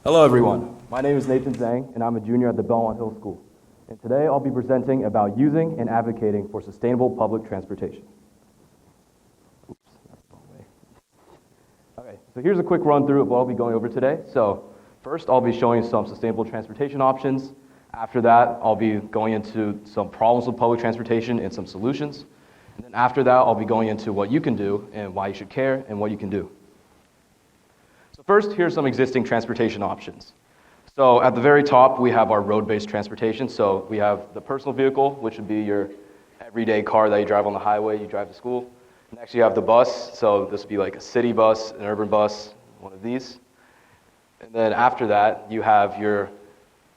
Hello everyone, my name is Nathan Zhang and I'm a junior at the Belmont Hill School. And today I'll be presenting about using and advocating for sustainable public transportation. Oops, that's the wrong way. Okay, so here's a quick run through of what I'll be going over today. So first I'll be showing some sustainable transportation options. After that, I'll be going into some problems with public transportation and some solutions. And then after that, I'll be going into what you can do and why you should care and what you can do. So first, here's some existing transportation options. So at the very top, we have our road-based transportation. So we have the personal vehicle, which would be your everyday car that you drive on the highway, you drive to school. Next, you have the bus. So this would be like a city bus, an urban bus, one of these. And then after that, you have your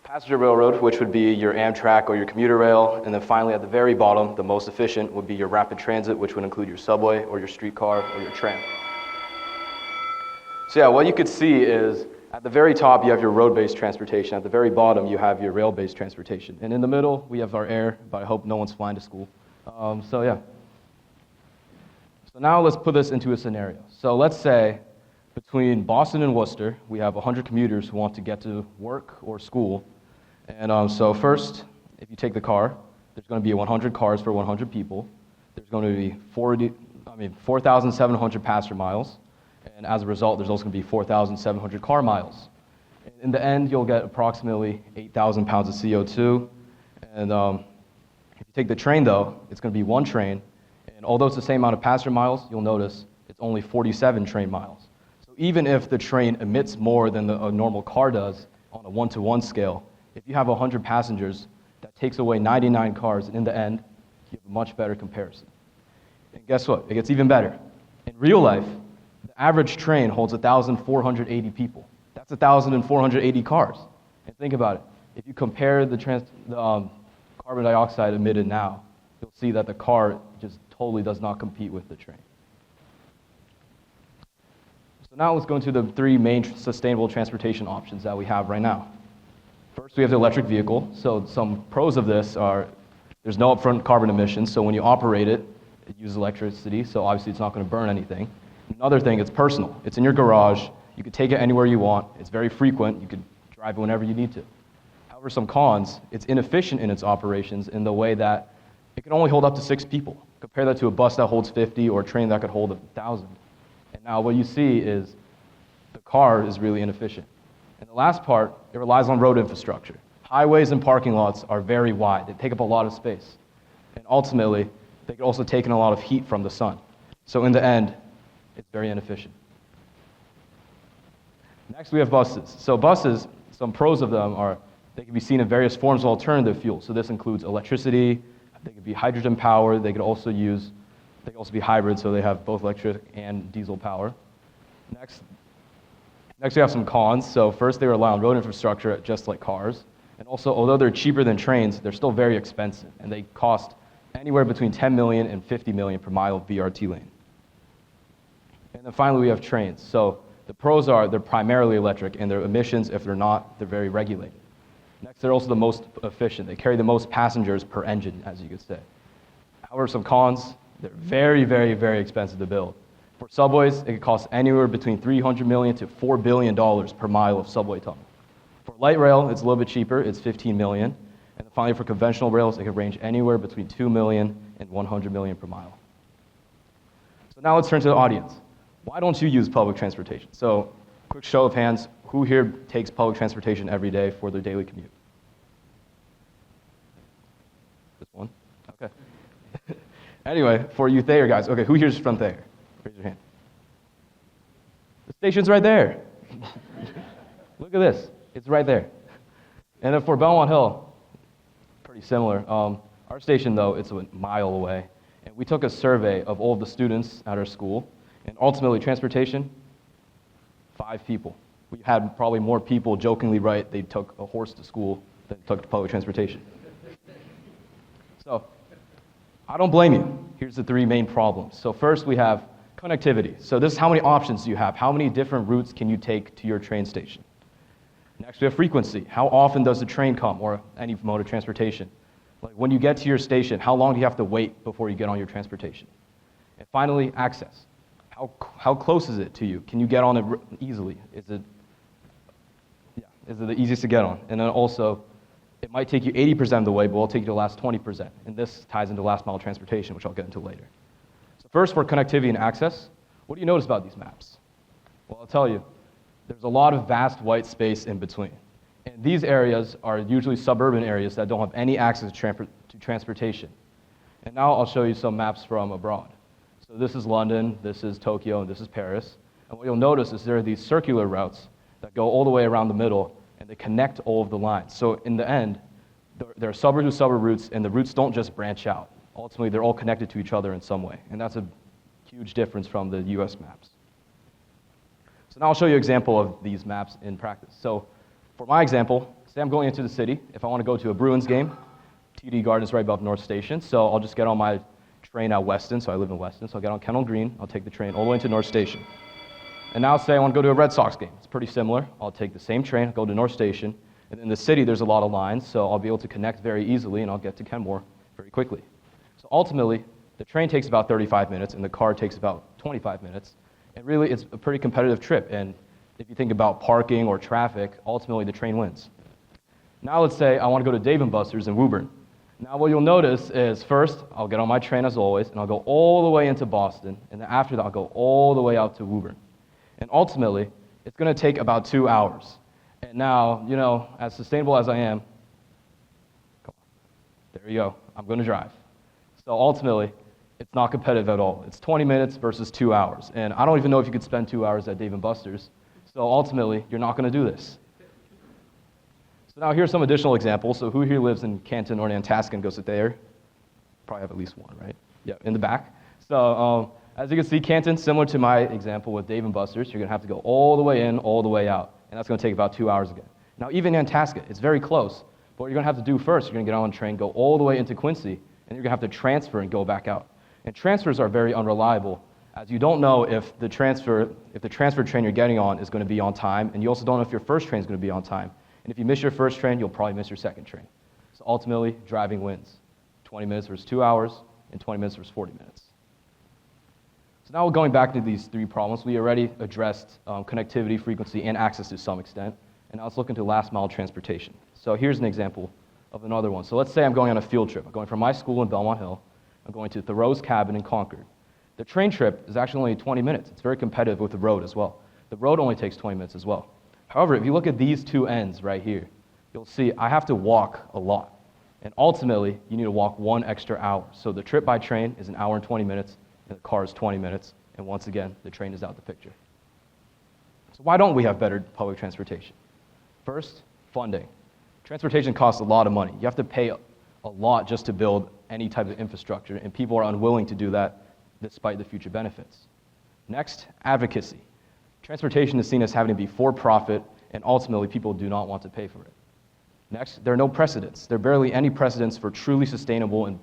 passenger railroad, which would be your Amtrak or your commuter rail. And then finally, at the very bottom, the most efficient would be your rapid transit, which would include your subway or your streetcar or your tram. So yeah, what you could see is at the very top, you have your road-based transportation. At the very bottom, you have your rail-based transportation. And in the middle, we have our air, but I hope no one's flying to school. So yeah. So now let's put this into a scenario. So let's say between Boston and Worcester, we have 100 commuters who want to get to work or school. And so first, if you take the car, there's going to be 100 cars for 100 people. There's going to be 4,700 passenger miles. And as a result, there's also going to be 4,700 car miles. In the end, you'll get approximately 8,000 pounds of CO2. And if you take the train, though, it's going to be one train. And although it's the same amount of passenger miles, you'll notice it's only 47 train miles. So even if the train emits more than a normal car does on a one-to-one scale, if you have 100 passengers, that takes away 99 cars. And in the end, you have a much better comparison. And guess what? It gets even better. In real life, the average train holds 1,480 people. That's 1,480 cars. And think about it. If you compare the carbon dioxide emitted now, you'll see that the car just totally does not compete with the train. So now let's go into the three main sustainable transportation options that we have right now. First, we have the electric vehicle. So some pros of this are there's no upfront carbon emissions. So when you operate it, it uses electricity. So obviously it's not going to burn anything. Another thing, it's personal. It's in your garage. You could take it anywhere you want. It's very frequent. You could drive it whenever you need to. However, some cons, it's inefficient in its operations in the way that it can only hold up to 6 people. Compare that to a bus that holds 50 or a train that could hold 1,000. And now what you see is the car is really inefficient. And the last part, it relies on road infrastructure. Highways and parking lots are very wide. They take up a lot of space. And ultimately, they can also take in a lot of heat from the sun. So in the end, it's very inefficient. Next, we have buses. So buses, some pros of them are they can be seen in various forms of alternative fuel. So this includes electricity, they could be hydrogen power, they could also be hybrid, so they have both electric and diesel power. Next we have some cons. So first, they rely on road infrastructure just like cars. And also, although they're cheaper than trains, they're still very expensive, and they cost anywhere between 10 million and 50 million per mile of BRT lane. And then finally, we have trains. So the pros are they're primarily electric, and their emissions, if they're not, they're very regulated. Next, they're also the most efficient. They carry the most passengers per engine, as you could say. However, some cons, they're very, very, very expensive to build. For subways, it could cost anywhere between $300 million to $4 billion per mile of subway tunnel. For light rail, it's a little bit cheaper. It's $15 million. And then finally, for conventional rails, it could range anywhere between $2 million and $100 million per mile. So now let's turn to the audience. Why don't you use public transportation? So, quick show of hands, who here takes public transportation every day for their daily commute? Just one? Okay. Anyway, for you Thayer guys, okay, who here's from Thayer? Raise your hand. The station's right there. Look at this, it's right there. And then for Belmont Hill, pretty similar. Our station though, it's a mile away. And we took a survey of all of the students at our school. And ultimately, transportation, 5 people. We had probably more people jokingly write they took a horse to school than took public transportation. So, I don't blame you. Here's the 3 main problems. So first, we have connectivity. So this is how many options do you have? How many different routes can you take to your train station? Next, we have frequency. How often does the train come, or any mode of transportation? Like when you get to your station, how long do you have to wait before you get on your transportation? And finally, access. How close is it to you? Can you get on it easily? is the easiest to get on. And then also, it might take you 80% of the way, but it'll take you the last 20%. And this ties into last mile transportation, which I'll get into later. So first, for connectivity and access, what do you notice about these maps? Well, I'll tell you, there's a lot of vast white space in between. And these areas are usually suburban areas that don't have any access to transportation. And now I'll show you some maps from abroad. So this is London, this is Tokyo, and this is Paris. And what you'll notice is there are these circular routes that go all the way around the middle, and they connect all of the lines. So in the end, there are suburb to suburb routes, and the routes don't just branch out. Ultimately, they're all connected to each other in some way. And that's a huge difference from the US maps. So now I'll show you an example of these maps in practice. So for my example, say I'm going into the city. If I want to go to a Bruins game, TD Garden is right above North Station, so I'll just get on my train at Weston, so I live in Weston, so I'll get on Kennel Green, I'll take the train all the way into North Station. And now say I want to go to a Red Sox game. It's pretty similar. I'll take the same train, go to North Station, and in the city there's a lot of lines, so I'll be able to connect very easily and I'll get to Kenmore very quickly. So ultimately, the train takes about 35 minutes and the car takes about 25 minutes, and really it's a pretty competitive trip, and if you think about parking or traffic, ultimately the train wins. Now let's say I want to go to Dave & Buster's in Woburn. Now what you'll notice is first, I'll get on my train as always, and I'll go all the way into Boston, and then after that I'll go all the way out to Woburn. And ultimately, it's going to take about 2 hours. And now, you know, as sustainable as I am, there you go, I'm going to drive. So ultimately, it's not competitive at all. It's 20 minutes versus 2 hours. And I don't even know if you could spend 2 hours at Dave & Buster's. So ultimately, you're not going to do this. So now here's some additional examples. So who here lives in Canton or Nantasket and goes to Thayer? Probably have at least one, right? Yeah, in the back. So as you can see, Canton, similar to my example with Dave & Buster's, you're going to have to go all the way in, all the way out. And that's going to take about 2 hours again. Now even Nantasket, it's very close. But what you're going to have to do first, you're going to get on a train, go all the way into Quincy, and you're going to have to transfer and go back out. And transfers are very unreliable, as you don't know if the transfer train you're getting on is going to be on time, and you also don't know if your first train is going to be on time. And if you miss your first train, you'll probably miss your second train. So ultimately, driving wins. 20 minutes versus 2 hours, and 20 minutes versus 40 minutes. So now going back to these three problems, we already addressed connectivity, frequency, and access to some extent. And now let's look into last mile transportation. So here's an example of another one. So let's say I'm going on a field trip. I'm going from my school in Belmont Hill. I'm going to Thoreau's cabin in Concord. The train trip is actually only 20 minutes. It's very competitive with the road as well. The road only takes 20 minutes as well. However, if you look at these two ends right here, you'll see I have to walk a lot. And ultimately, you need to walk 1 extra hour. So the trip by train is 1 hour and 20 minutes, and the car is 20 minutes. And once again, the train is out the picture. So why don't we have better public transportation? First, funding. Transportation costs a lot of money. You have to pay a lot just to build any type of infrastructure, and people are unwilling to do that despite the future benefits. Next, advocacy. Transportation is seen as having to be for-profit, and ultimately people do not want to pay for it. Next, there are no precedents. There are barely any precedents for truly sustainable and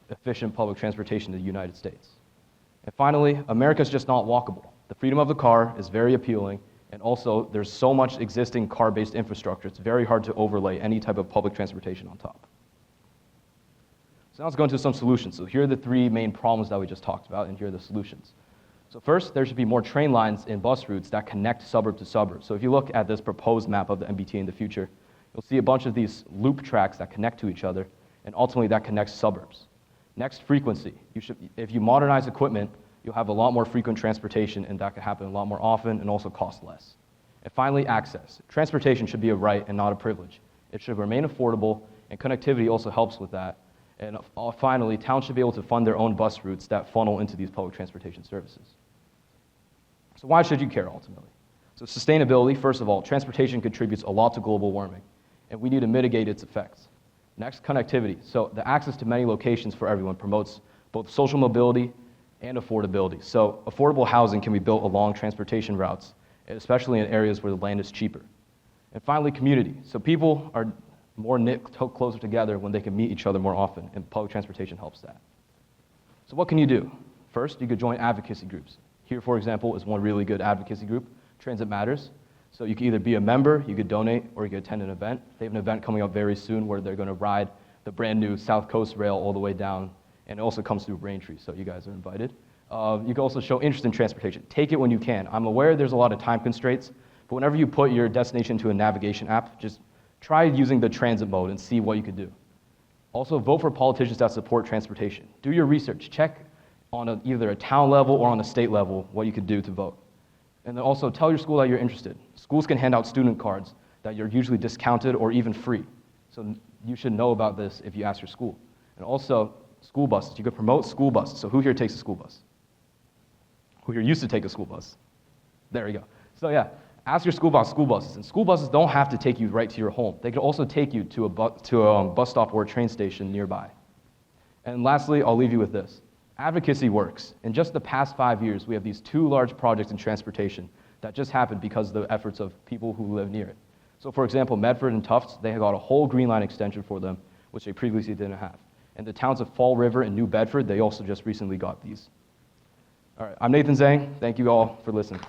efficient public transportation in the United States. And finally, America's just not walkable. The freedom of the car is very appealing, and also there's so much existing car-based infrastructure, it's very hard to overlay any type of public transportation on top. So now let's go into some solutions. So here are the three main problems that we just talked about, and here are the solutions. So first, there should be more train lines and bus routes that connect suburb to suburb. So if you look at this proposed map of the MBTA in the future, you'll see a bunch of these loop tracks that connect to each other, and ultimately that connects suburbs. Next, frequency. If you modernize equipment, you'll have a lot more frequent transportation, and that can happen a lot more often and also cost less. And finally, access. Transportation should be a right and not a privilege. It should remain affordable, and connectivity also helps with that. And finally, towns should be able to fund their own bus routes that funnel into these public transportation services. So why should you care ultimately? So sustainability, first of all, transportation contributes a lot to global warming, and we need to mitigate its effects. Next, connectivity. So the access to many locations for everyone promotes both social mobility and affordability. So affordable housing can be built along transportation routes, especially in areas where the land is cheaper. And finally, community. So people are more knit closer together when they can meet each other more often, and public transportation helps that. So what can you do? First, you could join advocacy groups. Here, for example, is one really good advocacy group, Transit Matters. So you can either be a member, you could donate, or you could attend an event. They have an event coming up very soon where they're going to ride the brand new South Coast Rail all the way down, and it also comes through Braintree, so you guys are invited. You can also show interest in transportation. Take it when you can. I'm aware there's a lot of time constraints, but But whenever you put your destination into a navigation app, just try using the transit mode and see what you could do. Also, vote for politicians that support transportation. Do your research. Check on either a town level or on a state level what you could do to vote. And then also tell your school that you're interested. Schools can hand out student cards that you're usually discounted or even free. So you should know about this if you ask your school. And also, school buses. You could promote school buses. So who here takes a school bus? Who here used to take a school bus? There we go. So yeah, ask your school about school buses. And school buses don't have to take you right to your home. They could also take you to a bus stop or a train station nearby. And lastly, I'll leave you with this. Advocacy works. In just the past 5 years, we have these 2 large projects in transportation that just happened because of the efforts of people who live near it. So for example, Medford and Tufts, they got a whole Green Line extension for them, which they previously didn't have. And the towns of Fall River and New Bedford, they also just recently got these. All right, I'm Nathan Zhang. Thank you all for listening.